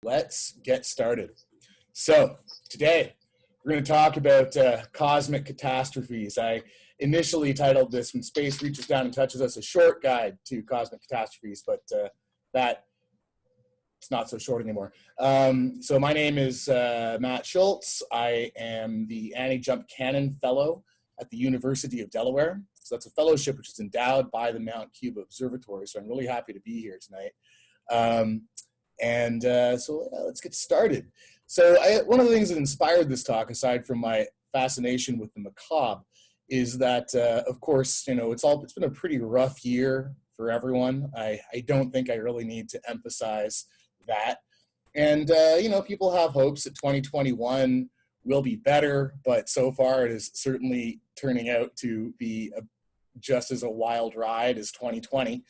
Let's get started. So today we're going to talk about cosmic catastrophes. I initially titled this "When Space Reaches Down and Touches Us," a short guide to cosmic catastrophes, but that it's not so short anymore. So my name is Matt Shultz. I am the Annie-Jump Cannon Fellow at the University of Delaware. So that's a fellowship which is endowed by the Mount Cuba Observatory. So I'm really happy to be here tonight. So let's get started. So one of the things that inspired this talk, aside from my fascination with the macabre, is that, of course, it's been a pretty rough year for everyone. I don't think I really need to emphasize that. And, people have hopes that 2021 will be better, but so far it is certainly turning out to be just as a wild ride as 2020.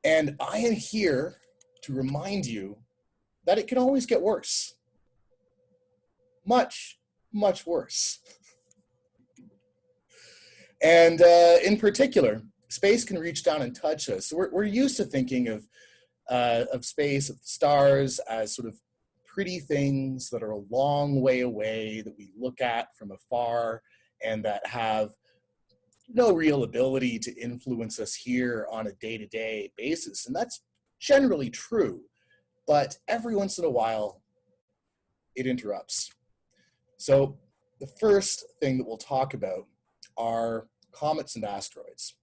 And I am here to remind you that it can always get worse. Much, much worse. And in particular, space can reach down and touch us. So we're used to thinking of space, of the stars, as sort of pretty things that are a long way away that we look at from afar and that have no real ability to influence us here on a day-to-day basis. And that's generally true, but every once in a while, it interrupts. So the first thing that we'll talk about are comets and asteroids.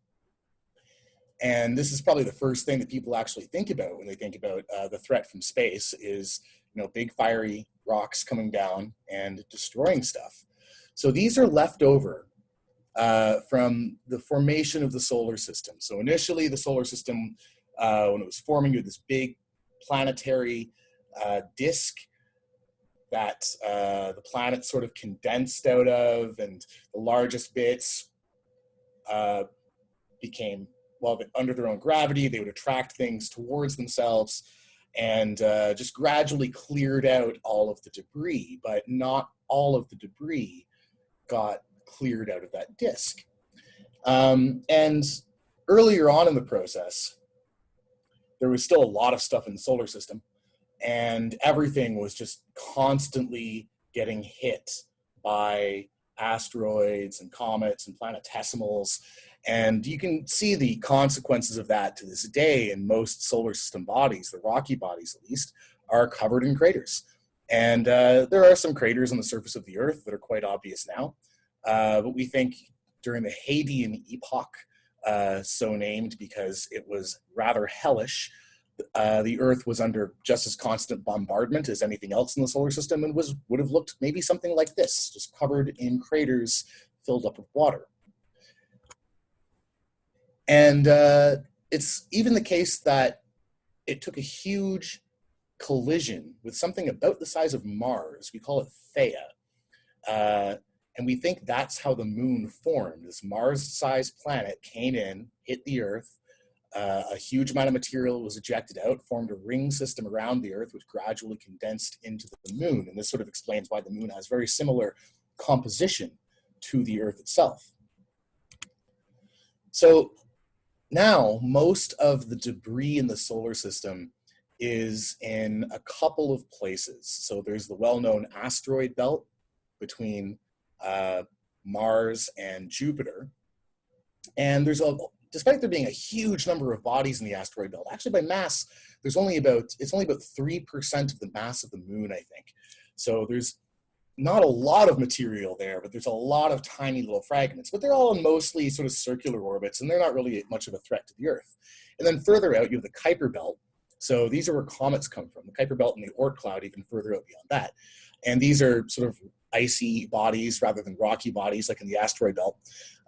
And this is probably the first thing that people actually think about when they think about the threat from space is, big fiery rocks coming down and destroying stuff. So these are left over from the formation of the solar system. So initially the solar system, when it was forming, with this big planetary disk that the planets sort of condensed out of, and the largest bits became, under their own gravity, they would attract things towards themselves and just gradually cleared out all of the debris, but not all of the debris got cleared out of that disk. And earlier on in the process, there was still a lot of stuff in the solar system, and everything was just constantly getting hit by asteroids and comets and planetesimals. And you can see the consequences of that to this day in most solar system bodies. The rocky bodies, at least, are covered in craters. And there are some craters on the surface of the Earth that are quite obvious now. But we think during the Hadean epoch, so named because it was rather hellish, the Earth was under just as constant bombardment as anything else in the solar system, and would have looked maybe something like this, just covered in craters filled up with water. And it's even the case that it took a huge collision with something about the size of Mars. We call it Theia. And we think that's how the moon formed. This Mars-sized planet came in, hit the Earth, a huge amount of material was ejected out, formed a ring system around the Earth, which gradually condensed into the moon. And this sort of explains why the moon has very similar composition to the Earth itself. So now most of the debris in the solar system is in a couple of places. So there's the well-known asteroid belt between Mars and Jupiter. And despite there being a huge number of bodies in the asteroid belt, actually by mass, it's only about 3% of the mass of the moon, I think. So there's not a lot of material there, but there's a lot of tiny little fragments, but they're all in mostly sort of circular orbits, and they're not really much of a threat to the Earth. And then further out, you have the Kuiper belt. So these are where comets come from, the Kuiper belt and the Oort cloud, even further out beyond that. And these are sort of icy bodies rather than rocky bodies like in the asteroid belt.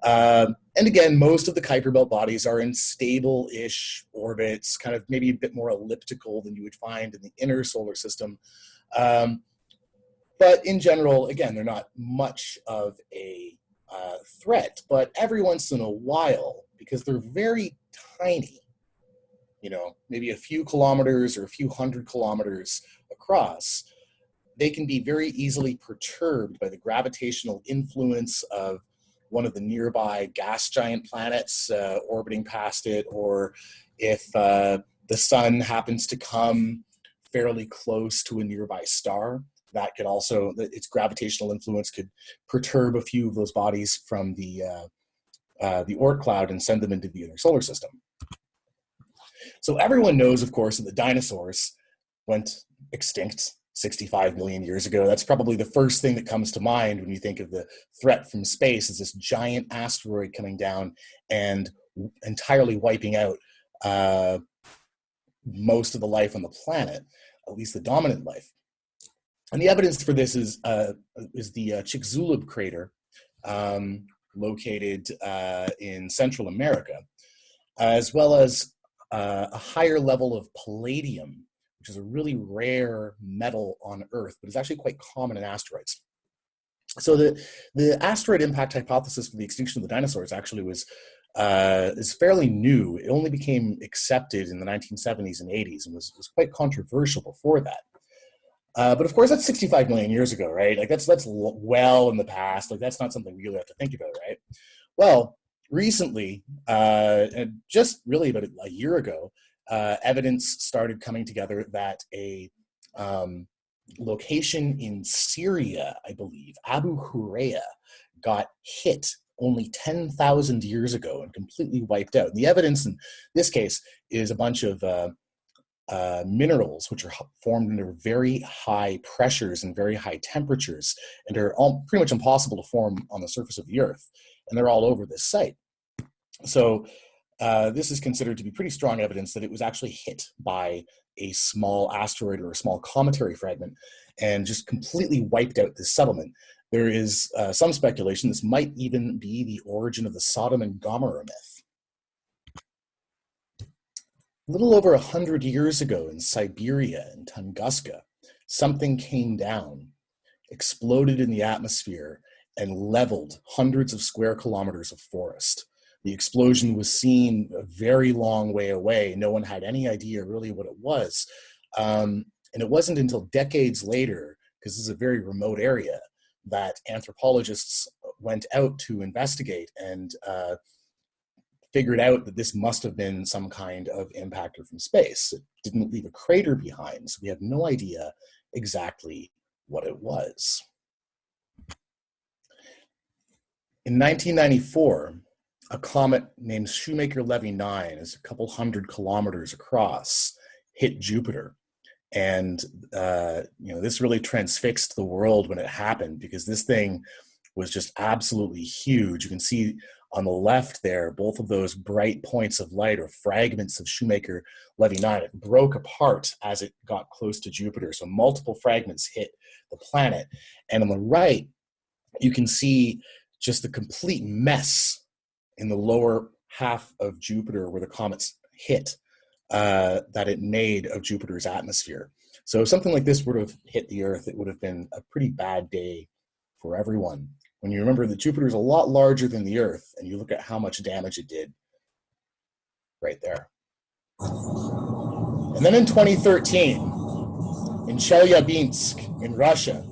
And again, most of the Kuiper belt bodies are in stable-ish orbits, kind of maybe a bit more elliptical than you would find in the inner solar system. But in general, again, they're not much of a threat, but every once in a while, because they're very tiny, maybe a few kilometers or a few hundred kilometers across, they can be very easily perturbed by the gravitational influence of one of the nearby gas giant planets orbiting past it, or if the sun happens to come fairly close to a nearby star. That could also, its gravitational influence could perturb a few of those bodies from the Oort cloud and send them into the inner solar system. So everyone knows, of course, that the dinosaurs went extinct 65 million years ago. That's probably the first thing that comes to mind when you think of the threat from space, is this giant asteroid coming down and entirely wiping out most of the life on the planet, at least the dominant life. And the evidence for this is the Chicxulub crater, located in Central America, as well as a higher level of palladium, which is a really rare metal on Earth, but it's actually quite common in asteroids. So the asteroid impact hypothesis for the extinction of the dinosaurs actually is fairly new. It only became accepted in the 1970s and 80s and was quite controversial before that. But of course, that's 65 million years ago, right? Like that's well in the past. Like that's not something we really have to think about, right? Well, recently, and just really about a year ago, evidence started coming together that a location in Syria, I believe, Abu Hurayya, got hit only 10,000 years ago and completely wiped out. And the evidence in this case is a bunch of minerals which are formed under very high pressures and very high temperatures and are all pretty much impossible to form on the surface of the Earth. And they're all over this site. So this is considered to be pretty strong evidence that it was actually hit by a small asteroid or a small cometary fragment and just completely wiped out this settlement. There is some speculation this might even be the origin of the Sodom and Gomorrah myth. A little over 100 years ago in Siberia, in Tunguska, something came down, exploded in the atmosphere, and leveled hundreds of square kilometers of forest. The explosion was seen a very long way away. No one had any idea really what it was. And it wasn't until decades later, because this is a very remote area, that anthropologists went out to investigate and figured out that this must have been some kind of impactor from space. It didn't leave a crater behind, so we have no idea exactly what it was. In 1994, a comet named Shoemaker-Levy 9, is a couple hundred kilometers across, hit Jupiter. And this really transfixed the world when it happened, because this thing was just absolutely huge. You can see on the left there, both of those bright points of light or fragments of Shoemaker-Levy 9. It broke apart as it got close to Jupiter. So multiple fragments hit the planet. And on the right, you can see just the complete mess in the lower half of Jupiter where the comets hit that it made of Jupiter's atmosphere. So if something like this would have hit the Earth, it would have been a pretty bad day for everyone. When you remember that Jupiter is a lot larger than the Earth, and you look at how much damage it did right there. And then in 2013, in Chelyabinsk in Russia,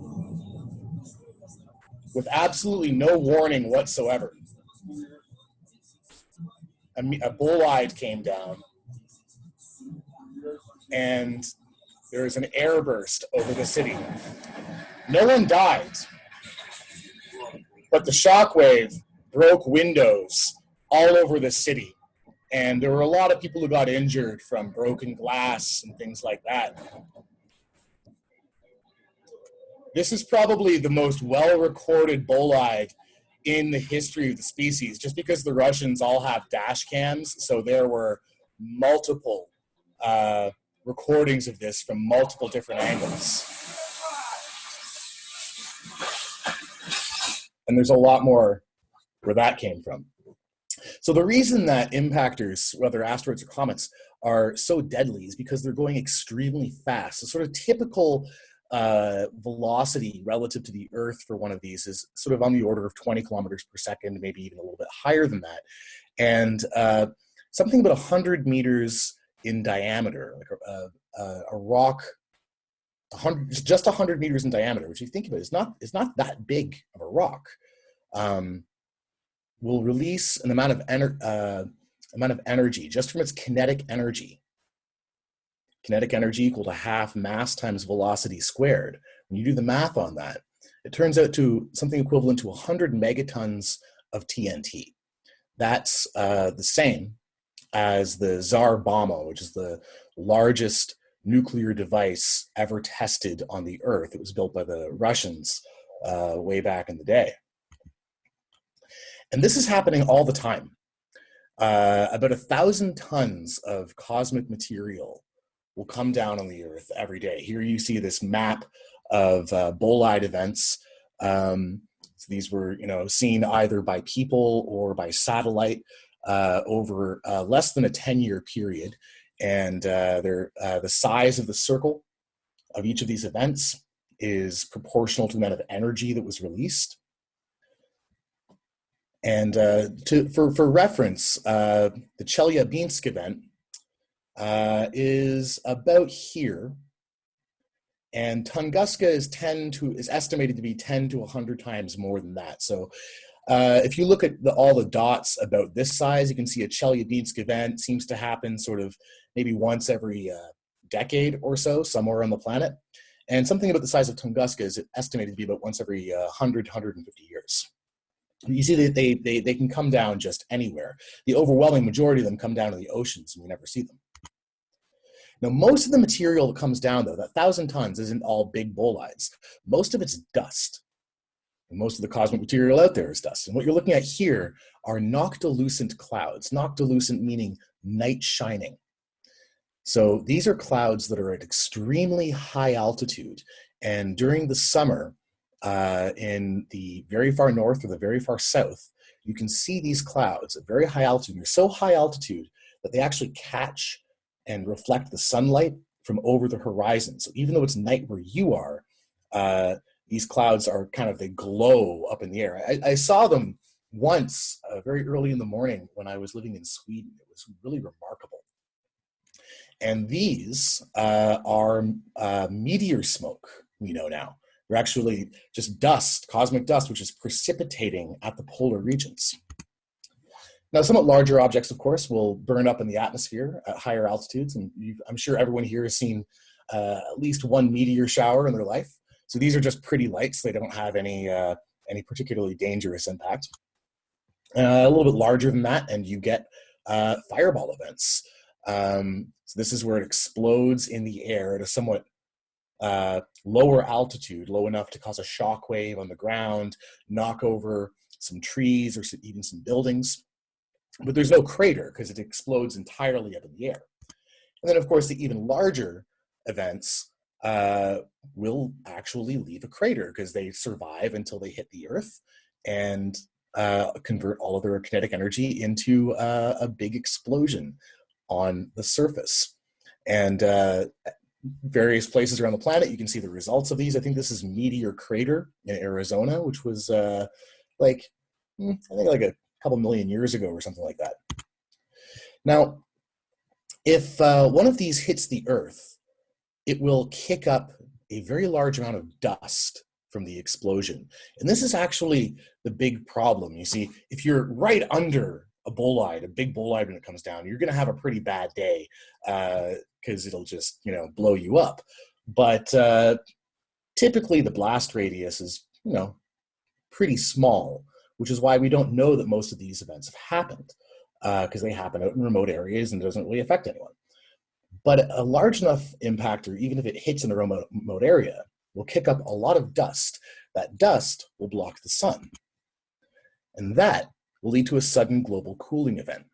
with absolutely no warning whatsoever, a bolide came down, and there was an airburst over the city. No one died, but the shockwave broke windows all over the city. And there were a lot of people who got injured from broken glass and things like that. This is probably the most well-recorded bolide in the history of the species, just because the Russians all have dash cams. So there were multiple recordings of this from multiple different angles. And there's a lot more where that came from. So the reason that impactors, whether asteroids or comets, are so deadly is because they're going extremely fast. The sort of typical velocity relative to the Earth for one of these is sort of on the order of 20 kilometers per second, maybe even a little bit higher than that. And something about 100 meters in diameter, like a rock, just 100 meters in diameter, which if you think about it, is not that big of a rock, will release an amount of energy just from its kinetic energy kinetic energy equal to half mass times velocity squared. When you do the math on that, it turns out to something equivalent to 100 megatons of TNT. That's the same as the Tsar Bomba, which is the largest nuclear device ever tested on the Earth. It was built by the Russians way back in the day. And this is happening all the time. About 1,000 tons of cosmic material will come down on the Earth every day. Here you see this map of bolide events. So these were, seen either by people or by satellite over less than a 10-year period. And the size of the circle of each of these events is proportional to the amount of energy that was released. And for reference, the Chelyabinsk event is about here, and Tunguska is estimated to be 10 to 100 times more than that. So if you look at all the dots about this size, you can see a Chelyabinsk event seems to happen sort of maybe once every decade or so, somewhere on the planet. And something about the size of Tunguska is estimated to be about once every 100, 150 years. You see that they can come down just anywhere. The overwhelming majority of them come down to the oceans, and we never see them. Now, most of the material that comes down, though, that 1,000 tons isn't all big bolides. Most of it's dust. And most of the cosmic material out there is dust. And what you're looking at here are noctilucent clouds. Noctilucent meaning night shining. So these are clouds that are at extremely high altitude. And during the summer, in the very far north or the very far south, you can see these clouds at very high altitude. They're so high altitude that they actually catch and reflect the sunlight from over the horizon. So even though it's night where you are, these clouds are they glow up in the air. I saw them once very early in the morning when I was living in Sweden. It was really remarkable. And these are meteor smoke, we know now. They're actually just dust, cosmic dust, which is precipitating at the polar regions. Now, somewhat larger objects, of course, will burn up in the atmosphere at higher altitudes. And I'm sure everyone here has seen at least one meteor shower in their life. So these are just pretty lights. They don't have any particularly dangerous impact. A little bit larger than that, and you get fireball events. So this is where it explodes in the air at a somewhat lower altitude, low enough to cause a shock wave on the ground, knock over some trees or even some buildings. But there's no crater because it explodes entirely up in the air. And then, of course, the even larger events will actually leave a crater because they survive until they hit the Earth and convert all of their kinetic energy into a big explosion on the surface. And various places around the planet, you can see the results of these. I think this is Meteor Crater in Arizona, which was like a couple million years ago or something like that. Now, if one of these hits the Earth, it will kick up a very large amount of dust from the explosion. And this is actually the big problem. You see, if you're right under a bolide, a big bolide when it comes down, you're going to have a pretty bad day because it'll just, blow you up. But typically the blast radius is, pretty small, which is why we don't know that most of these events have happened because they happen out in remote areas and it doesn't really affect anyone. But a large enough impact, or even if it hits in a remote area, will kick up a lot of dust. That dust will block the sun. And that will lead to a sudden global cooling event,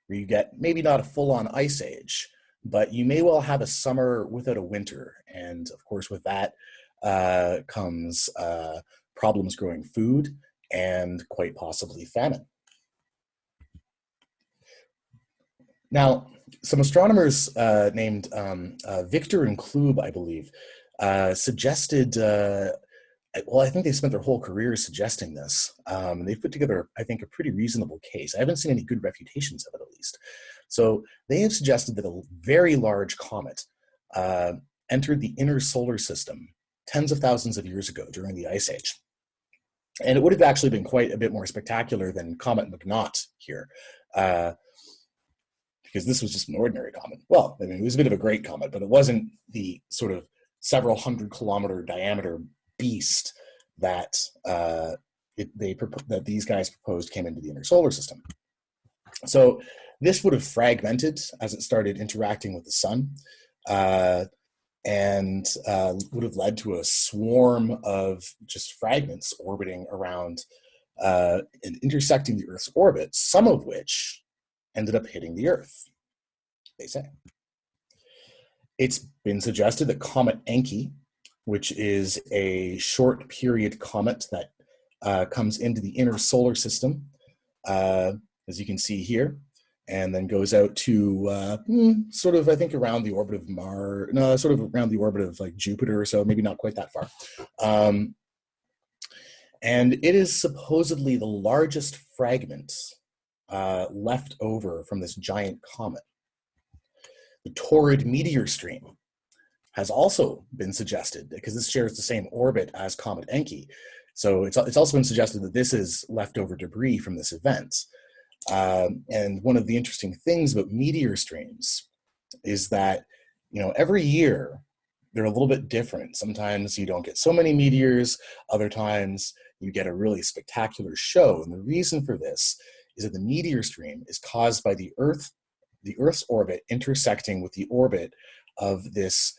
where you get maybe not a full-on ice age, but you may well have a summer without a winter. And of course, with that comes problems growing food and quite possibly famine. Now, some astronomers named Victor and Klube, I believe, suggested, I think they spent their whole career suggesting this. And they've put together, I think, a pretty reasonable case. I haven't seen any good refutations of it, at least. So they have suggested that a very large comet entered the inner solar system tens of thousands of years ago during the Ice Age. And it would have actually been quite a bit more spectacular than Comet McNaught here. because this was just an ordinary comet. Well, I mean, it was a bit of a great comet, but it wasn't the sort of several 100-kilometer diameter beast that that these guys proposed came into the inner solar system. So this would have fragmented as it started interacting with the sun, and would have led to a swarm of just fragments orbiting around and intersecting the Earth's orbit, some of which ended up hitting the Earth, they say. It's been suggested that Comet Encke, which is a short period comet that comes into the inner solar system, as you can see here, and then goes out to sort of, I think, around the orbit of Mars, no, sort of around the orbit of like Jupiter or so, maybe not quite that far. And it is supposedly the largest fragment left over from this giant comet. The Torrid meteor stream has also been suggested, because this shares the same orbit as Comet Encke. So it's also been suggested that this is leftover debris from this event. And one of the interesting things about meteor streams is that, you know, every year they're a little bit different. Sometimes you don't get so many meteors, other times you get a really spectacular show. And the reason for this is that the meteor stream is caused by the Earth's orbit intersecting with the orbit of this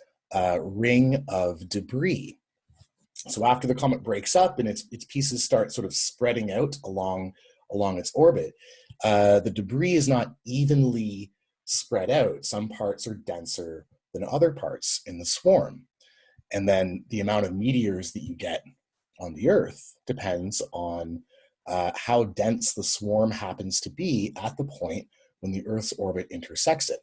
ring of debris. So after the comet breaks up and its pieces start sort of spreading out along its orbit, the debris is not evenly spread out. Some parts are denser than other parts in the swarm. And then the amount of meteors that you get on the Earth depends on how dense the swarm happens to be at the point when the Earth's orbit intersects it.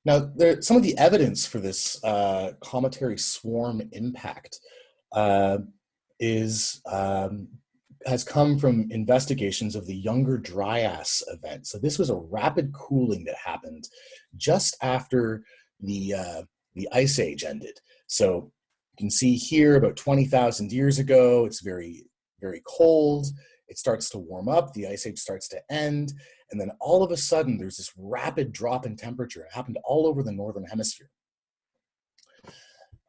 Now, some of the evidence for this cometary swarm impact has come from investigations of the Younger Dryas event. So this was a rapid cooling that happened just after the Ice Age ended. So you can see here about 20,000 years ago, it's very, very cold. It starts to warm up, the Ice Age starts to end, and then all of a sudden there's this rapid drop in temperature. It happened all over the Northern Hemisphere.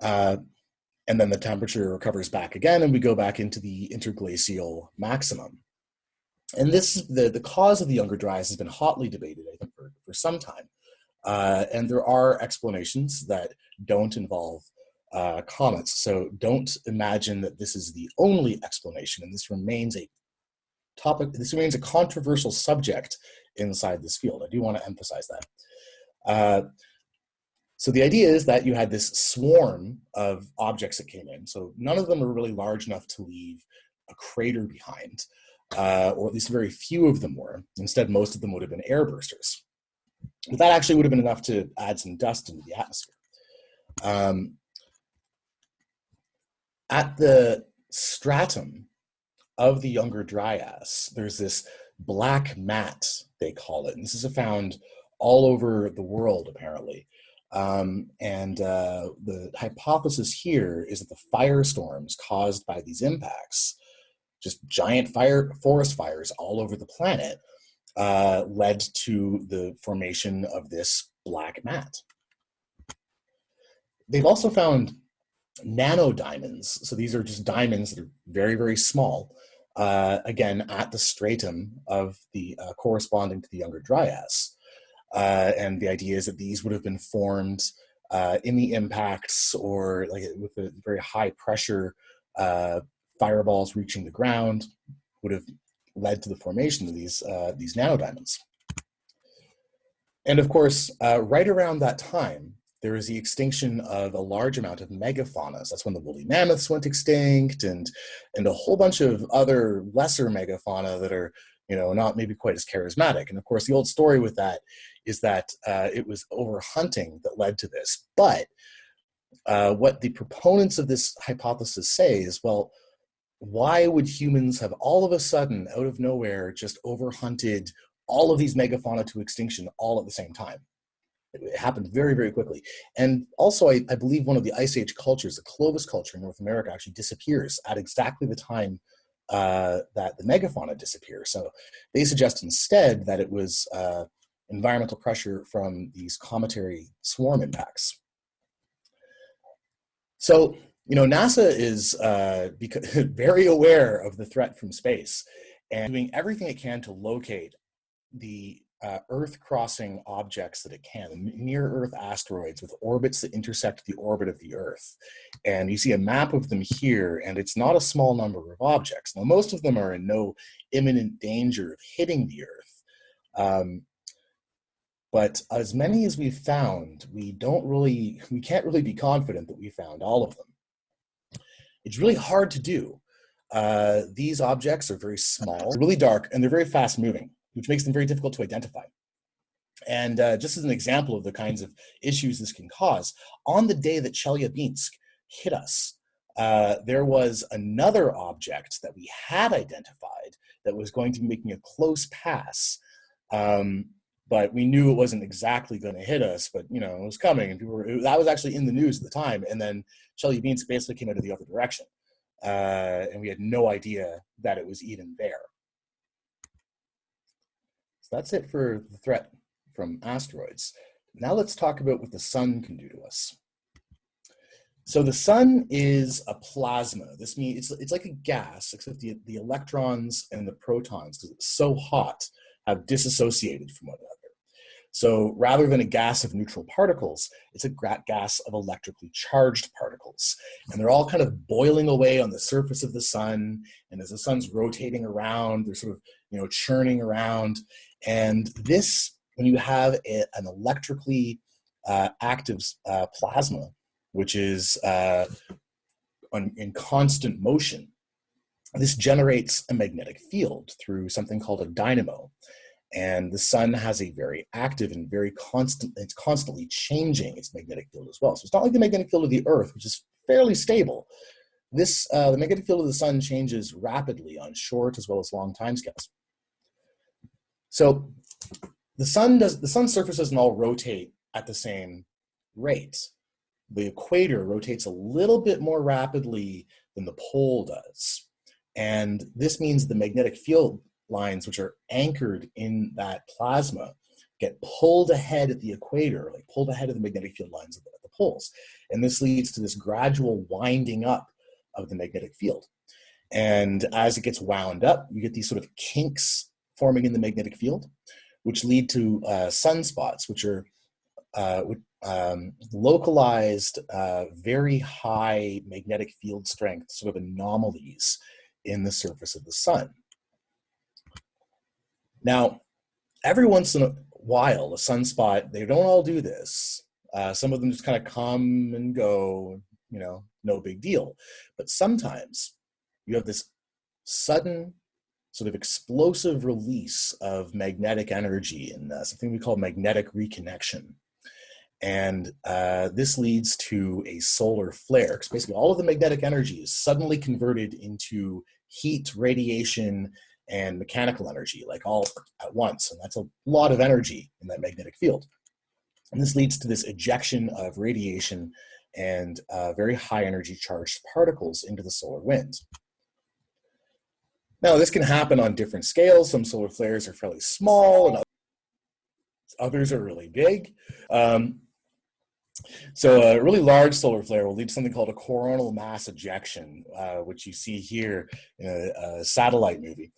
And then the temperature recovers back again, and we go back into the interglacial maximum. And the cause of the Younger Dryas has been hotly debated, I think, for some time. And there are explanations that don't involve comets. So don't imagine that this is the only explanation, and this remains a controversial subject inside this field. I do want to emphasize that. So the idea is that you had this swarm of objects that came in. So none of them were really large enough to leave a crater behind, or at least very few of them were. Instead, most of them would have been airbursters. But that actually would have been enough to add some dust into the atmosphere. At the stratum of the Younger Dryas, there's this black mat, they call it. And this is found all over the world, apparently. The hypothesis here is that the firestorms caused by these impacts, just giant forest fires all over the planet, led to the formation of this black mat. They've also found nanodiamonds. So these are just diamonds that are very, very small, again, at the stratum of the corresponding to the Younger Dryas. And the idea is that these would have been formed in the impacts, or like with a very high pressure fireballs reaching the ground, would have led to the formation of these nanodiamonds. And of course, right around that time, there was the extinction of a large amount of megafaunas. That's when the woolly mammoths went extinct, and a whole bunch of other lesser megafauna that are, you know, not maybe quite as charismatic. And of course, the old story with that is that it was overhunting that led to this. But what the proponents of this hypothesis say is, well, why would humans have all of a sudden, out of nowhere, just overhunted all of these megafauna to extinction all at the same time? It happened very, very quickly. And also, I believe one of the Ice Age cultures, the Clovis culture in North America, actually disappears at exactly the time that the megafauna disappear. So they suggest instead that it was environmental pressure from these cometary swarm impacts. So, NASA is very aware of the threat from space and doing everything it can to locate the Earth-crossing objects that it can, near-Earth asteroids with orbits that intersect the orbit of the Earth. And you see a map of them here, and it's not a small number of objects. Now, most of them are in no imminent danger of hitting the Earth. But as many as we've found, we can't really be confident that we found all of them. It's really hard to do. These objects are very small, really dark, and they're very fast moving, which makes them very difficult to identify. And just as an example of the kinds of issues this can cause, on the day that Chelyabinsk hit us, there was another object that we had identified that was going to be making a close pass. But we knew it wasn't exactly going to hit us, but it was coming, and that was actually in the news at the time. And then Chelyabinsk basically came out of the other direction, and we had no idea that it was even there. So that's it for the threat from asteroids. Now let's talk about what the sun can do to us. So the sun is a plasma. This means it's like a gas, except the electrons and the protons, because it's so hot, have disassociated from one another. So rather than a gas of neutral particles, it's a gas of electrically charged particles. And they're all kind of boiling away on the surface of the sun. And as the sun's rotating around, they're sort of, churning around. And this, when you have an electrically active plasma, which is in constant motion, this generates a magnetic field through something called a dynamo. And the sun has a very active and it's constantly changing its magnetic field as well. So it's not like the magnetic field of the Earth, which is fairly stable. The magnetic field of the sun changes rapidly on short as well as long timescales. So the sun's surface doesn't all rotate at the same rate. The equator rotates a little bit more rapidly than the pole does. And this means the magnetic field lines, which are anchored in that plasma, get pulled ahead at the equator, like pulled ahead of the magnetic field lines at the poles. And this leads to this gradual winding up of the magnetic field. And as it gets wound up, you get these sort of kinks forming in the magnetic field, which lead to sunspots, which are localized, very high magnetic field strength sort of anomalies in the surface of the sun. Now, every once in a while, a sunspot, they don't all do this. Some of them just kind of come and go, no big deal. But sometimes you have this sudden sort of explosive release of magnetic energy in something we call magnetic reconnection. And this leads to a solar flare, because basically all of the magnetic energy is suddenly converted into heat, radiation, and mechanical energy, like all at once. And that's a lot of energy in that magnetic field. And this leads to this ejection of radiation and very high energy charged particles into the solar wind. Now, this can happen on different scales. Some solar flares are fairly small, and others are really big. So a really large solar flare will lead to something called a coronal mass ejection, which you see here in a satellite movie.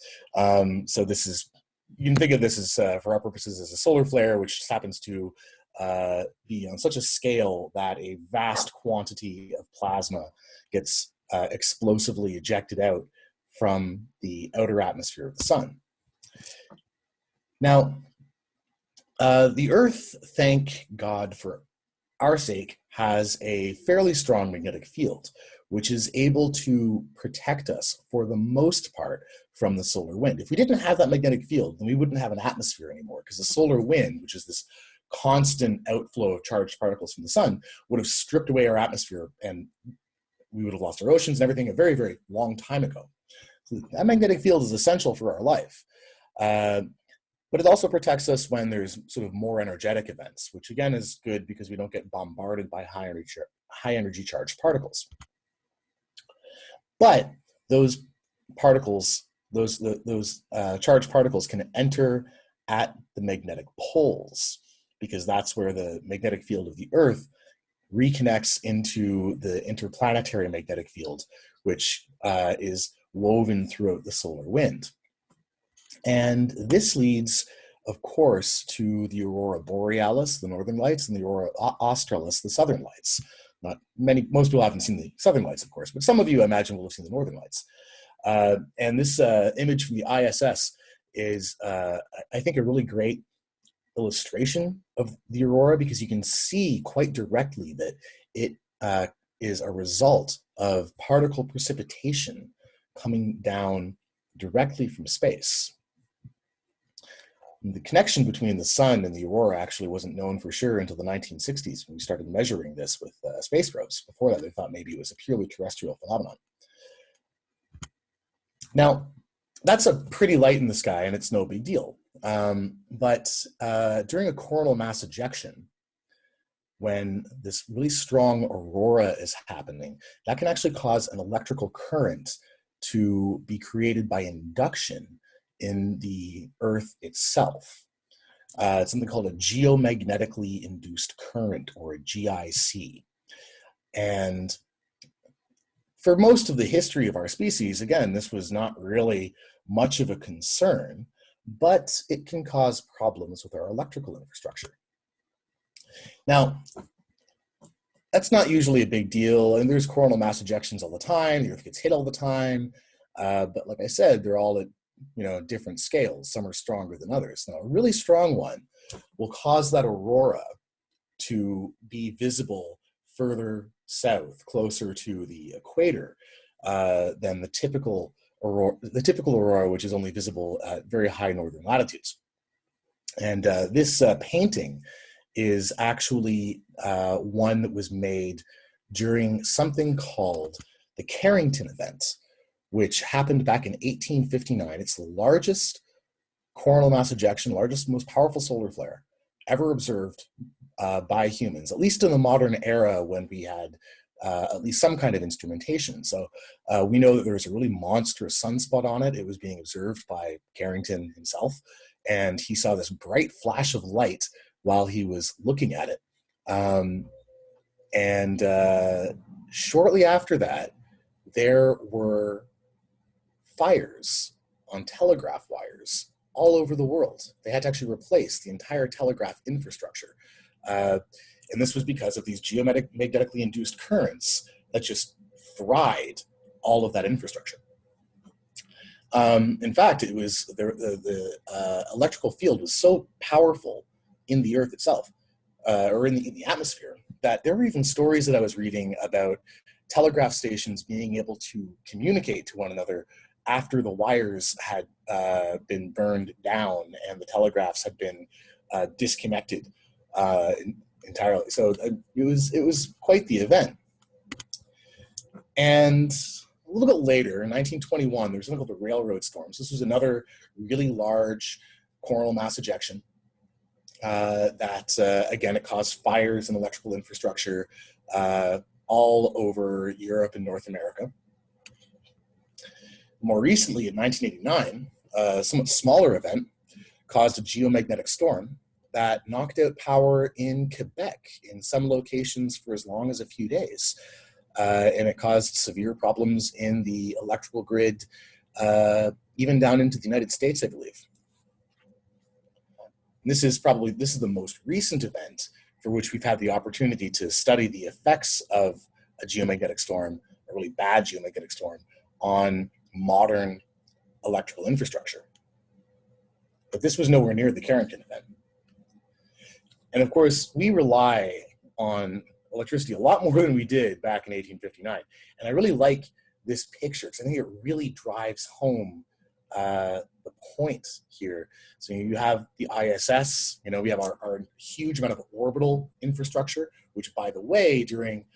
So this is, you can think of this as, for our purposes, as a solar flare, which just happens to be on such a scale that a vast quantity of plasma gets explosively ejected out from the outer atmosphere of the sun. Now, the Earth, thank God for our sake, has a fairly strong magnetic field, which is able to protect us for the most part from the solar wind. If we didn't have that magnetic field, then we wouldn't have an atmosphere anymore, because the solar wind, which is this constant outflow of charged particles from the sun, would have stripped away our atmosphere, and we would have lost our oceans and everything a very, very long time ago. So that magnetic field is essential for our life. But it also protects us when there's sort of more energetic events, which again is good because we don't get bombarded by high energy charged particles. But those particles, those charged particles can enter at the magnetic poles, because that's where the magnetic field of the Earth reconnects into the interplanetary magnetic field, which is woven throughout the solar wind. And this leads, of course, to the Aurora borealis, the northern lights, and the Aurora australis, the southern lights. Most people haven't seen the southern lights, of course, but some of you, I imagine, will have seen the northern lights. And this image from the ISS is, I think, a really great illustration of the aurora, because you can see quite directly that it is a result of particle precipitation coming down directly from space. The connection between the sun and the aurora actually wasn't known for sure until the 1960s, when we started measuring this with space probes. Before that, they thought maybe it was a purely terrestrial phenomenon. Now, that's a pretty light in the sky, and it's no big deal. But during a coronal mass ejection, when this really strong aurora is happening, that can actually cause an electrical current to be created by induction in the Earth itself. It's something called a geomagnetically induced current, or a GIC. And for most of the history of our species, again, this was not really much of a concern, but it can cause problems with our electrical infrastructure. Now, that's not usually a big deal, and there's coronal mass ejections all the time, the Earth gets hit all the time, but like I said, they're all at different scales. Some are stronger than others. Now, a really strong one will cause that aurora to be visible further south, closer to the equator, than the typical aurora, which is only visible at very high northern latitudes. And this painting is actually one that was made during something called the Carrington event, which happened back in 1859. It's the largest coronal mass ejection, largest, most powerful solar flare ever observed by humans, at least in the modern era when we had at least some kind of instrumentation. So we know that there was a really monstrous sunspot on it. It was being observed by Carrington himself, and he saw this bright flash of light while he was looking at it. Shortly after that, there were fires on telegraph wires all over the world. They had to actually replace the entire telegraph infrastructure. And this was because of these geomagnetically induced currents that just fried all of that infrastructure. In fact, it was the electrical field was so powerful in the Earth itself, or in the atmosphere, that there were even stories that I was reading about telegraph stations being able to communicate to one another after the wires had been burned down and the telegraphs had been disconnected entirely. So it was quite the event. And a little bit later, in 1921, there was something called the railroad storms. This was another really large coronal mass ejection that, again, it caused fires and electrical infrastructure all over Europe and North America. More recently, in 1989, a somewhat smaller event caused a geomagnetic storm that knocked out power in Quebec in some locations for as long as a few days. And it caused severe problems in the electrical grid, even down into the United States, I believe. This is the most recent event for which we've had the opportunity to study the effects of a geomagnetic storm, a really bad geomagnetic storm, on modern electrical infrastructure. But this was nowhere near the Carrington event. And of course, we rely on electricity a lot more than we did back in 1859. And I really like this picture because I think it really drives home the point here. So you have the ISS, we have our huge amount of orbital infrastructure, which, by the way, during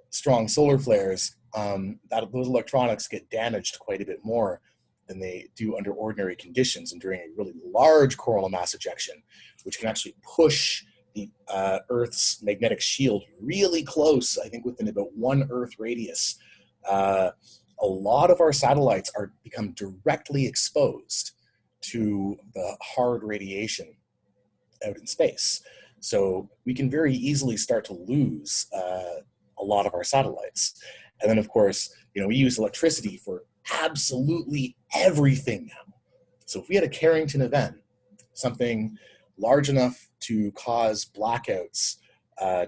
strong solar flares, those electronics get damaged quite a bit more than they do under ordinary conditions. And during a really large coronal mass ejection, which can actually push the Earth's magnetic shield really close, I think within about 1 Earth radius, a lot of our satellites are become directly exposed to the hard radiation out in space. So we can very easily start to lose a lot of our satellites. And then, of course, we use electricity for absolutely everything now. So if we had a Carrington event, something large enough to cause blackouts,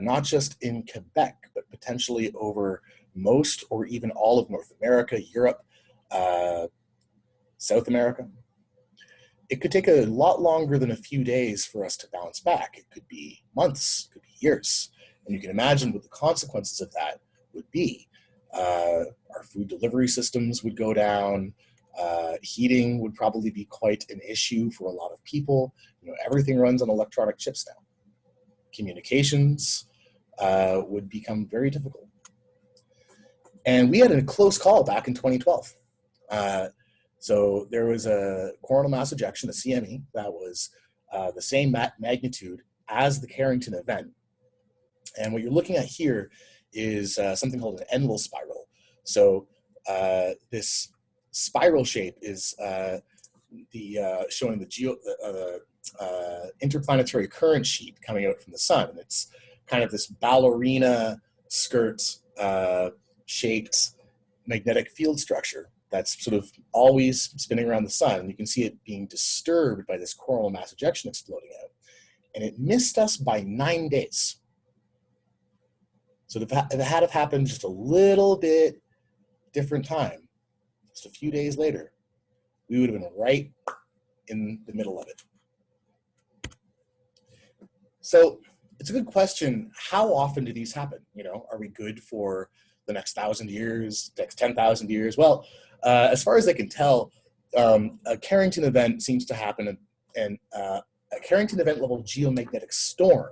not just in Quebec, but potentially over most or even all of North America, Europe, South America, it could take a lot longer than a few days for us to bounce back. It could be months, it could be years. And you can imagine what the consequences of that would be. Our food delivery systems would go down. Heating would probably be quite an issue for a lot of people. Everything runs on electronic chips now. Communications would become very difficult. And we had a close call back in 2012. So there was a coronal mass ejection, a CME, that was the same magnitude as the Carrington event. And what you're looking at here is something called an Enlil spiral. So this spiral shape is showing the interplanetary current sheet coming out from the sun. And it's kind of this ballerina skirt shaped magnetic field structure that's sort of always spinning around the sun. And you can see it being disturbed by this coronal mass ejection exploding out. And it missed us by 9 days. So if it had have happened just a little bit different time, just a few days later, we would have been right in the middle of it. So it's a good question. How often do these happen? Are we good for the next 1,000 years, next 10,000 years? Well, as far as I can tell, a Carrington event seems to happen, and a Carrington event level geomagnetic storm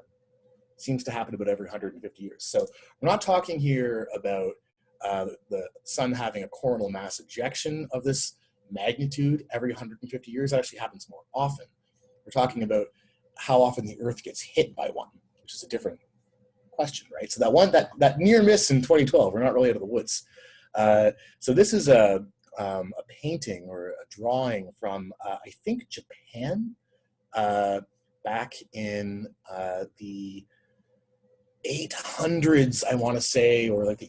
seems to happen about every 150 years. So we're not talking here about the sun having a coronal mass ejection of this magnitude every 150 years. It actually happens more often. We're talking about how often the Earth gets hit by one, which is a different question, right? So that near miss in 2012, we're not really out of the woods. So this is a painting or a drawing from, I think, Japan, back in the 800s, I want to say, or like the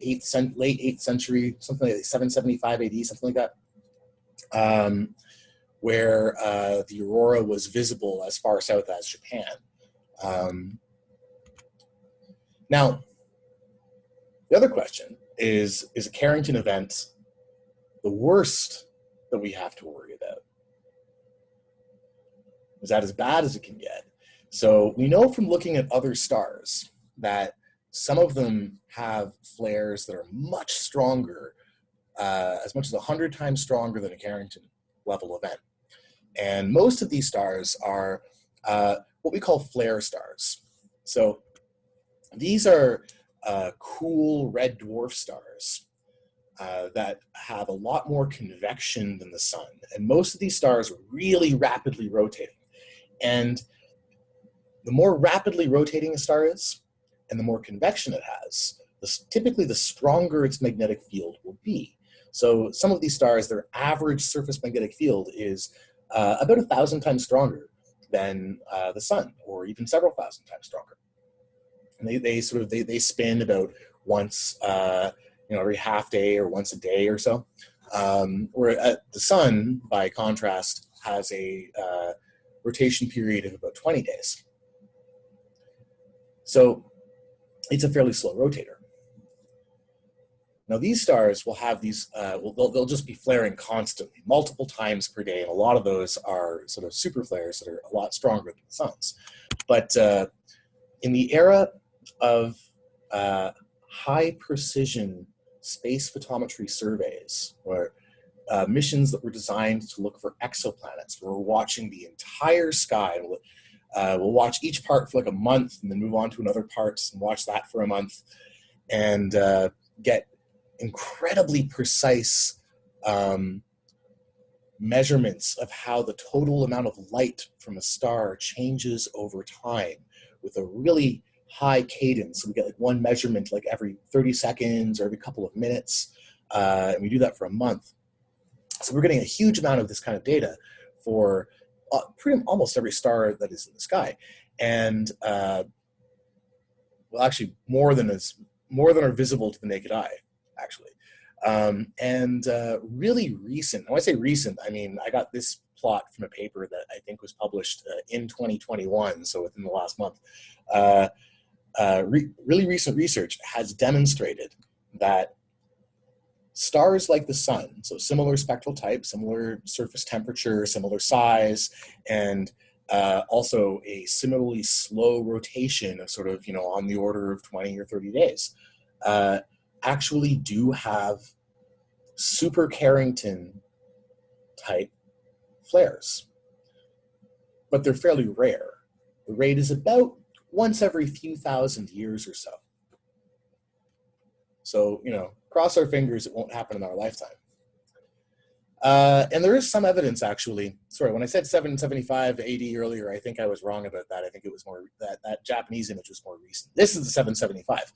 late 8th century, something like 775 AD, something like that, where the Aurora was visible as far south as Japan. Now, the other question is a Carrington event the worst that we have to worry about? Is that as bad as it can get? So we know from looking at other stars that some of them have flares that are much stronger, as much as 100 times stronger than a Carrington level event. And most of these stars are what we call flare stars. So these are cool red dwarf stars that have a lot more convection than the sun. And most of these stars are really rapidly rotating. And the more rapidly rotating a star is, and the more convection it has, typically the stronger its magnetic field will be. So some of these stars, their average surface magnetic field is about 1,000 times stronger than the sun, or even several thousand times stronger. And they spin about once every half day or once a day or so. Where the sun, by contrast, has a rotation period of about 20 days. So it's a fairly slow rotator. Now these stars will have these, they'll just be flaring constantly, multiple times per day, and a lot of those are sort of super flares that are a lot stronger than the sun's. But in the era of high precision space photometry surveys, where missions that were designed to look for exoplanets, where we're watching the entire sky, we'll watch each part for like a month and then move on to another part and watch that for a month, and get incredibly precise measurements of how the total amount of light from a star changes over time with a really high cadence. So we get like one measurement like every 30 seconds or every couple of minutes, and we do that for a month. So we're getting a huge amount of this kind of data for almost every star that is in the sky. And well, actually more than are visible to the naked eye, actually. Really recent, when I say recent, I mean, I got this plot from a paper that I think was published in 2021, so within the last month. Really recent research has demonstrated that stars like the sun, so similar spectral type, similar surface temperature, similar size, and also a similarly slow rotation of sort of, on the order of 20 or 30 days, actually do have super Carrington type flares. But they're fairly rare. The rate is about once every few thousand years or so. So, cross our fingers it won't happen in our lifetime. And there is some evidence, actually. Sorry, when I said 775 AD earlier, I think I was wrong about that. I think it was more, that Japanese image was more recent. This is the 775.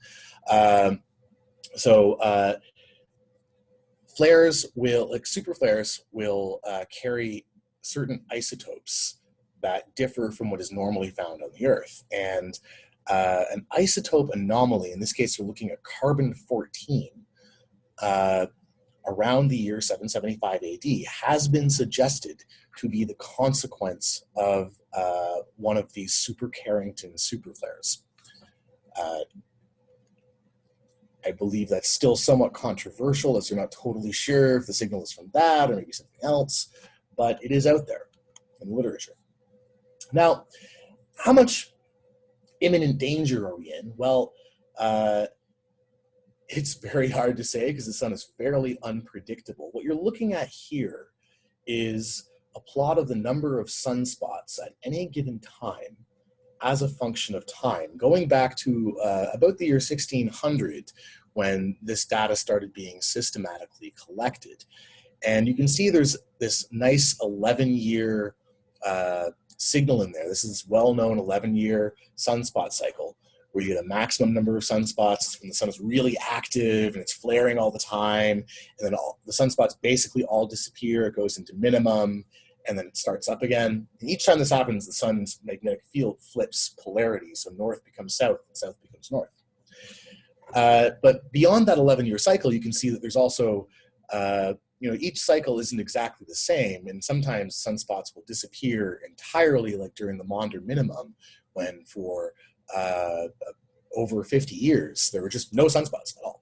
Flares will, like super flares, will carry certain isotopes that differ from what is normally found on the Earth. And an isotope anomaly, in this case, we're looking at carbon-14, around the year 775 AD, has been suggested to be the consequence of one of these super Carrington superflares. I believe that's still somewhat controversial, as they're not totally sure if the signal is from that or maybe something else, but it is out there in the literature. Now, how much imminent danger are we in? Well, it's very hard to say because the sun is fairly unpredictable. What you're looking at here is a plot of the number of sunspots at any given time as a function of time, going back to about the year 1600, when this data started being systematically collected. And you can see there's this nice 11-year signal in there. This is this well-known 11-year sunspot cycle, where you get a maximum number of sunspots when the sun is really active and it's flaring all the time, and then the sunspots basically all disappear. It goes into minimum, and then it starts up again. And each time this happens, the sun's magnetic field flips polarity, so north becomes south and south becomes north. But beyond that 11-year cycle, you can see that there's also, each cycle isn't exactly the same, and sometimes sunspots will disappear entirely, like during the Maunder minimum, when for over 50 years, there were just no sunspots at all.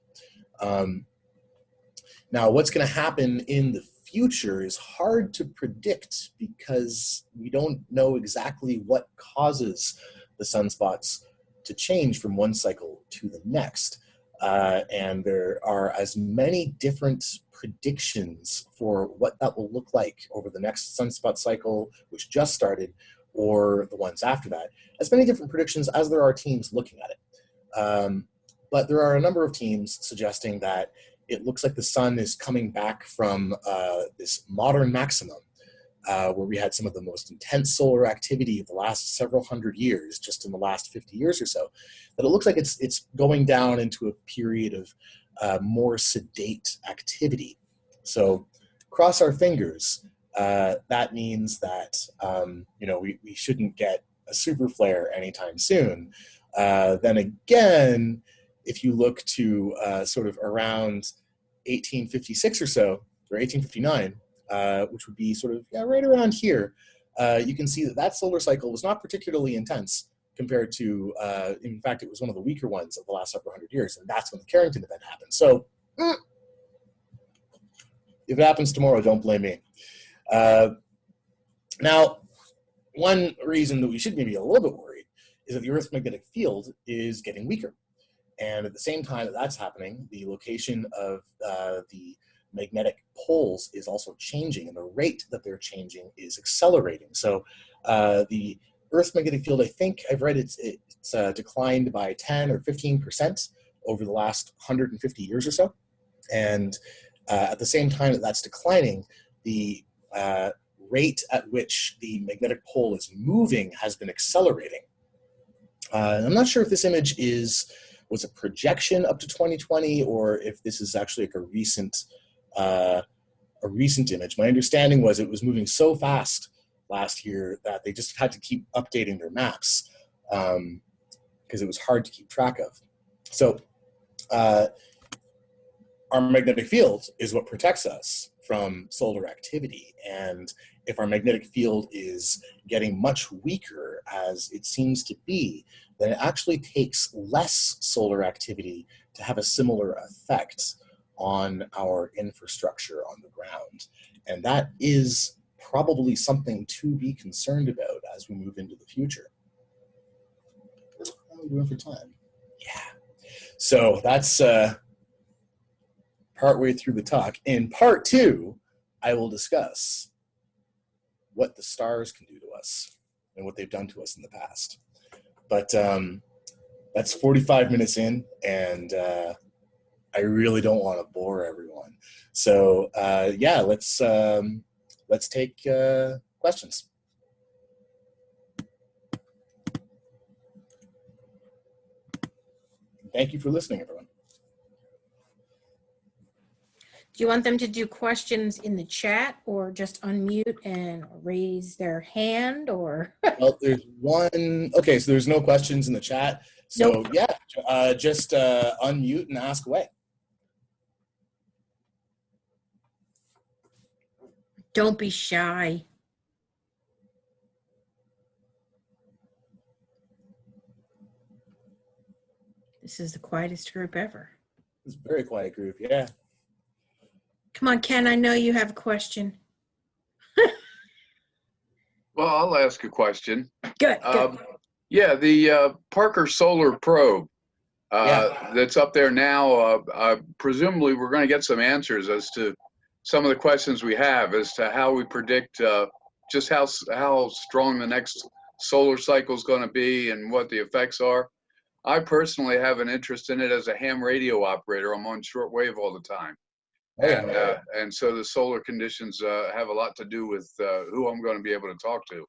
Now, what's going to happen in the future is hard to predict because we don't know exactly what causes the sunspots to change from one cycle to the next. And there are as many different predictions for what that will look like over the next sunspot cycle, which just started, or the ones after that, as many different predictions as there are teams looking at it. But there are a number of teams suggesting that it looks like the sun is coming back from this modern maximum, where we had some of the most intense solar activity of the last several hundred years, just in the last 50 years or so, that it looks like it's going down into a period of more sedate activity. So cross our fingers. That means that we shouldn't get a super flare anytime soon. Then again, if you look to sort of around 1856 or so, or 1859, which would be sort of right around here, you can see that solar cycle was not particularly intense compared to, in fact, it was one of the weaker ones of the last several hundred years, and that's when the Carrington event happened. So if it happens tomorrow, don't blame me. Now, one reason that we should maybe be a little bit worried is that the Earth's magnetic field is getting weaker. And at the same time that that's happening, the location of the magnetic poles is also changing, and the rate that they're changing is accelerating. So the Earth's magnetic field, I think I've read it's declined by 10 or 15% over the last 150 years or so. And at the same time that that's declining, the rate at which the magnetic pole is moving has been accelerating. I'm not sure if this image was a projection up to 2020, or if this is actually like a recent a recent image. My understanding was it was moving so fast last year that they just had to keep updating their maps because it was hard to keep track of. So our magnetic field is what protects us from solar activity. And if our magnetic field is getting much weaker, as it seems to be, then it actually takes less solar activity to have a similar effect on our infrastructure on the ground. And that is probably something to be concerned about as we move into the future. How are we doing for time? Yeah. So that's partway through the talk. In part 2, I will discuss what the stars can do to us and what they've done to us in the past. But that's 45 minutes in, and I really don't want to bore everyone. So yeah, let's take questions. Thank you for listening, everyone. Do you want them to do questions in the chat or just unmute and raise their hand, or? Well, there's one. Okay, so there's no questions in the chat. So Nope. yeah, just unmute and ask away. Don't be shy. This is the quietest group ever. It's a very quiet group, yeah. Come on, Ken, I know you have a question. Well, I'll ask a question. Good, good. Yeah, the Parker Solar Probe that's up there now, presumably we're going to get some answers as to some of the questions we have as to how we predict just how strong the next solar cycle is going to be and what the effects are. I personally have an interest in it as a ham radio operator. I'm on shortwave all the time. And so the solar conditions have a lot to do with who I'm going to be able to talk to.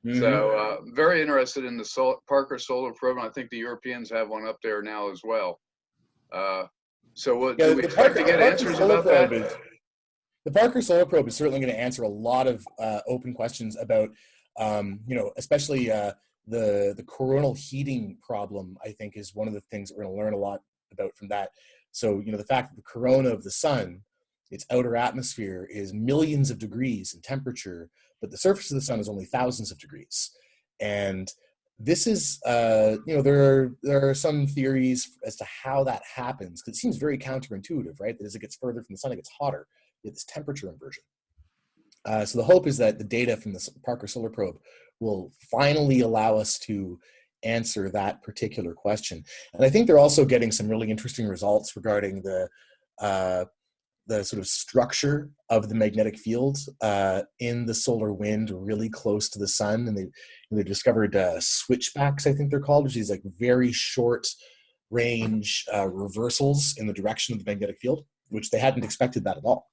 Mm-hmm. So very interested in the Parker Solar Probe. I think the Europeans have one up there now as well. So do we expect to get answers about that? The Parker Solar Probe is certainly going to answer a lot of open questions about, especially the coronal heating problem. I think is one of the things that we're going to learn a lot about from that. So, the fact that the corona of the sun, its outer atmosphere, is millions of degrees in temperature, but the surface of the sun is only thousands of degrees. And this is, there are some theories as to how that happens, because it seems very counterintuitive, right? That as it gets further from the sun, it gets hotter. You get this temperature inversion. So the hope is that the data from the Parker Solar Probe will finally allow us to answer that particular question. And I think they're also getting some really interesting results regarding the sort of structure of the magnetic field in the solar wind really close to the sun. And they discovered switchbacks, I think they're called, which is like very short range reversals in the direction of the magnetic field, which they hadn't expected that at all.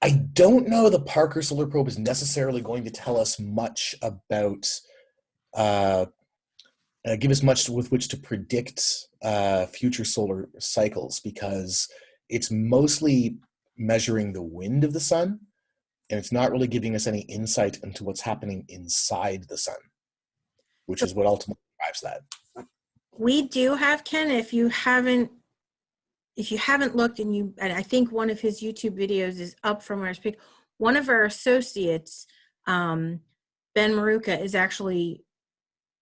I don't know the Parker Solar Probe is necessarily going to tell us much about give us much with which to predict future solar cycles, because it's mostly measuring the wind of the sun, and it's not really giving us any insight into what's happening inside the sun, which is what ultimately drives that. We do have, Ken, if you haven't looked, and I think one of his YouTube videos is up from where I speak. One of our associates, Ben Maruka, is actually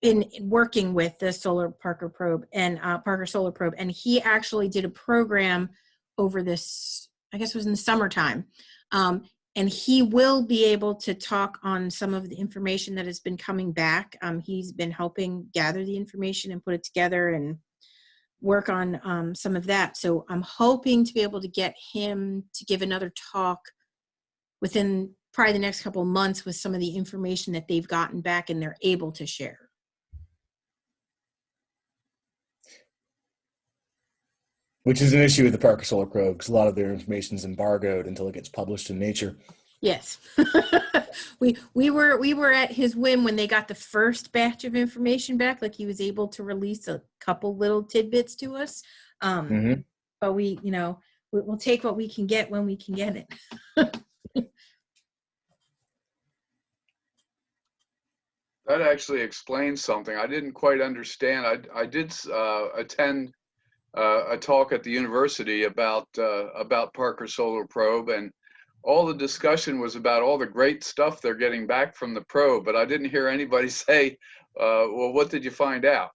been working with the Parker Solar Probe, and he actually did a program over this, I guess it was in the summertime, and he will be able to talk on some of the information that has been coming back. He's been helping gather the information and put it together and work on some of that. So I'm hoping to be able to get him to give another talk within probably the next couple of months with some of the information that they've gotten back and they're able to share. Which is an issue with the Parker Solar Probe, because a lot of their information is embargoed until it gets published in Nature. Yes. we were at his whim when they got the first batch of information back. Like, he was able to release a couple little tidbits to us. But we we'll take what we can get when we can get it. That actually explains something I didn't quite understand. I did attend a talk at the university about Parker Solar Probe, and all the discussion was about all the great stuff they're getting back from the probe, but I didn't hear anybody say, well, what did you find out?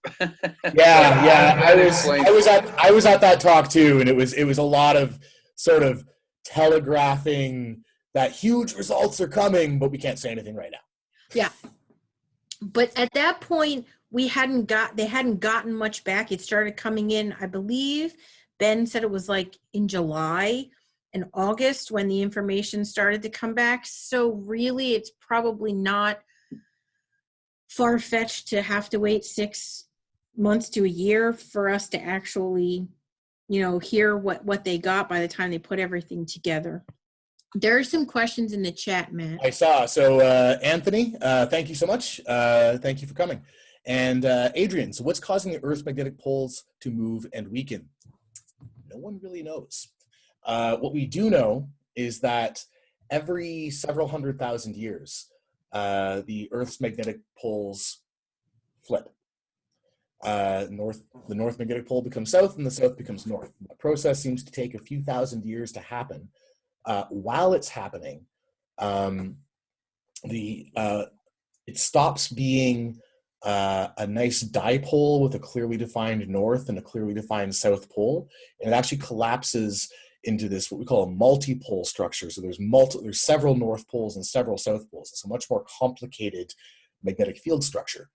Yeah. I was at that talk too, and it was a lot of sort of telegraphing that huge results are coming, but we can't say anything right now. Yeah. But at that point, they hadn't gotten much back. It started coming in, I believe Ben said it was like in July and August when the information started to come back. So really, it's probably not far-fetched to have to wait 6 months to a year for us to actually, hear what they got by the time they put everything together. There are some questions in the chat, Matt. I saw. So Anthony, thank you so much. Thank you for coming. And Adrian, so what's causing the Earth's magnetic poles to move and weaken? No one really knows. What we do know is that every several 100,000 years, the Earth's magnetic poles flip. The north magnetic pole becomes south and the south becomes north. The process seems to take a few thousand years to happen. While it's happening, it stops being a nice dipole with a clearly defined north and a clearly defined south pole, and it actually collapses into this what we call a multipole structure. So there's several north poles and several south poles. It's a much more complicated magnetic field structure,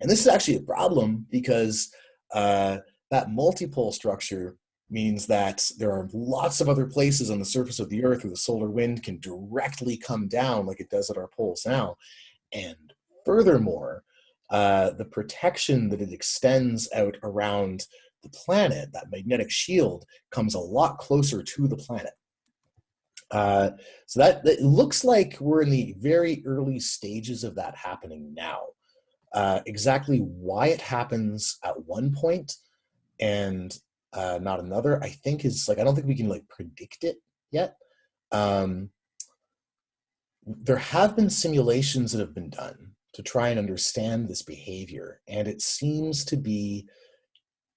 and this is actually a problem because that multipole structure means that there are lots of other places on the surface of the Earth where the solar wind can directly come down like it does at our poles now. And furthermore, the protection that it extends out around the planet, that magnetic shield, comes a lot closer to the planet. So that it looks like we're in the very early stages of that happening now. Exactly why it happens at one point and not another, I think is I don't think we can predict it yet. There have been simulations that have been done to try and understand this behavior, and it seems to be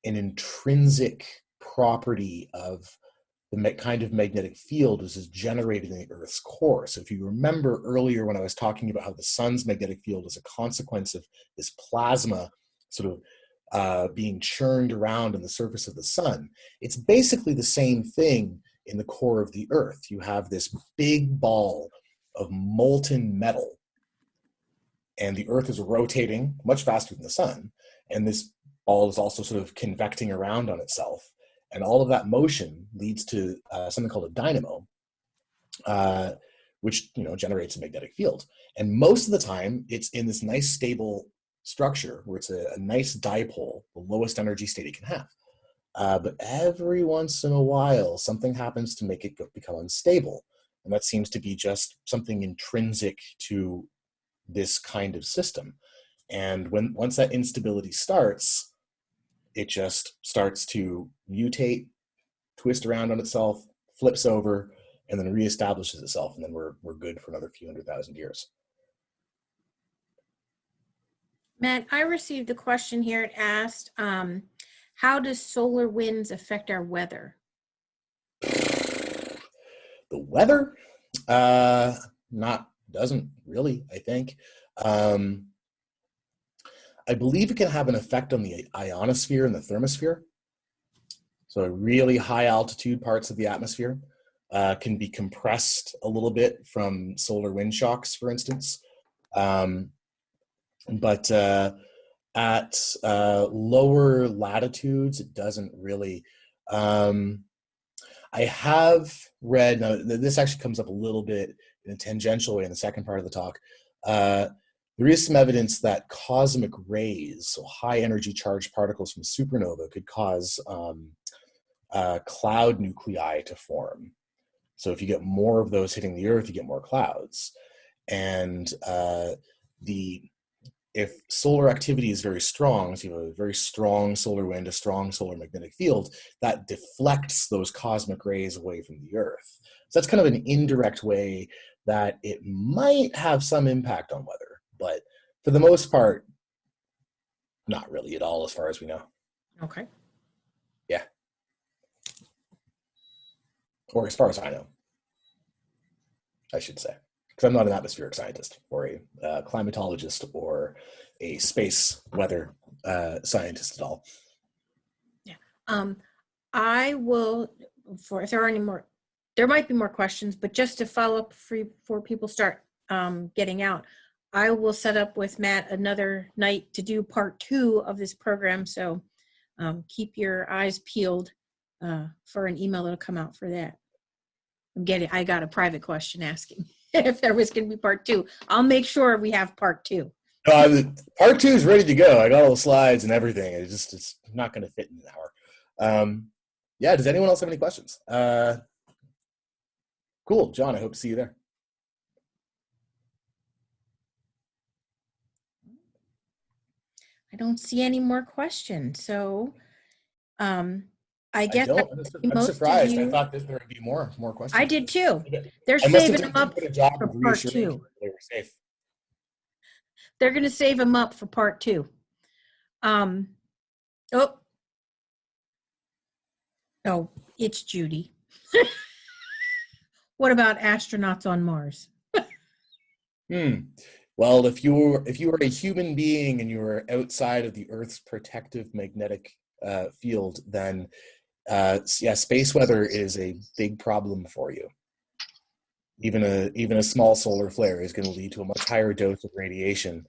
an intrinsic property of the kind of magnetic field which is generated in the Earth's core. So if you remember earlier when I was talking about how the sun's magnetic field is a consequence of this plasma sort of being churned around on the surface of the sun, it's basically the same thing in the core of the Earth. You have this big ball of molten metal, and the Earth is rotating much faster than the sun, and this ball is also sort of convecting around on itself, and all of that motion leads to something called a dynamo, which generates a magnetic field. And most of the time, it's in this nice stable structure where it's a nice dipole, the lowest energy state it can have. But every once in a while, something happens to make it become unstable, and that seems to be just something intrinsic to this kind of system. And once that instability starts, it just starts to mutate, twist around on itself, flips over, and then reestablishes itself, and then we're good for another few 100,000 years. Matt, I received a question here. It asked, how does solar winds affect our weather? The weather? Doesn't really, I think. I believe it can have an effect on the ionosphere and the thermosphere. So really high altitude parts of the atmosphere can be compressed a little bit from solar wind shocks, for instance. But at lower latitudes, it doesn't really. I have read, now this actually comes up a little bit in a tangential way in the second part of the talk. There is some evidence that cosmic rays, so high energy charged particles from supernova, could cause cloud nuclei to form. So if you get more of those hitting the Earth, you get more clouds. And if solar activity is very strong, so you have a very strong solar wind, a strong solar magnetic field, that deflects those cosmic rays away from the Earth. So that's kind of an indirect way that it might have some impact on weather, but for the most part, not really at all, as far as we know. Okay. Yeah. Or as far as I know, I should say, because I'm not an atmospheric scientist or a climatologist or a space weather scientist at all. Yeah. I will, if there are any more, there might be more questions, but just to follow up before people start getting out, I will set up with Matt another night to do part 2 of this program. So keep your eyes peeled for an email that'll come out for that. I got a private question asking if there was going to be part 2. I'll make sure we have part 2. Part 2 is ready to go. I got all the slides and everything. It's not going to fit in an hour. Yeah, does anyone else have any questions? Cool, John, I hope to see you there. I don't see any more questions. So I guess I'm surprised. I thought there would be more questions. I did too. They're I must saving have them up done a job for of part reassuring 2. people they were safe. They're going to save them up for part 2. Oh, it's Judy. What about astronauts on Mars? Well, if you were a human being and you were outside of the Earth's protective magnetic field, then yeah, space weather is a big problem for you. Even a small solar flare is going to lead to a much higher dose of radiation,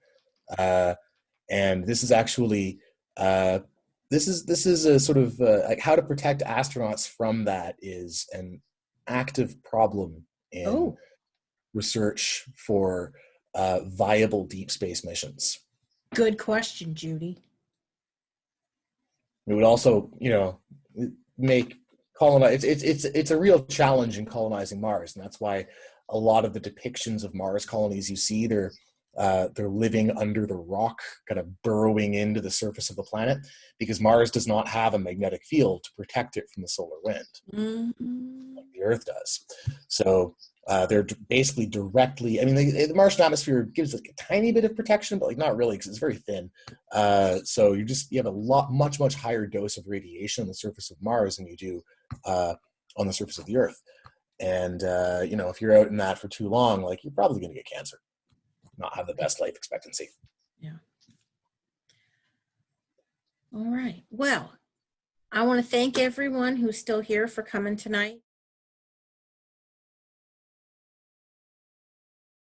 and this is actually this is a sort of like how to protect astronauts from that is an active problem in research for viable deep space missions. Good question, Judy. It would also, make it's a real challenge in colonizing Mars, and that's why a lot of the depictions of Mars colonies you see, they're living under the rock, kind of burrowing into the surface of the planet, because Mars does not have a magnetic field to protect it from the solar wind, like the Earth does. So they're basically directly, the Martian atmosphere gives like a tiny bit of protection, but like not really, because it's very thin. So you have a much higher dose of radiation on the surface of Mars than you do on the surface of the Earth. And if you're out in that for too long, like you're probably going to get cancer, not have the best life expectancy. Yeah. All right. Well, I want to thank everyone who's still here for coming tonight.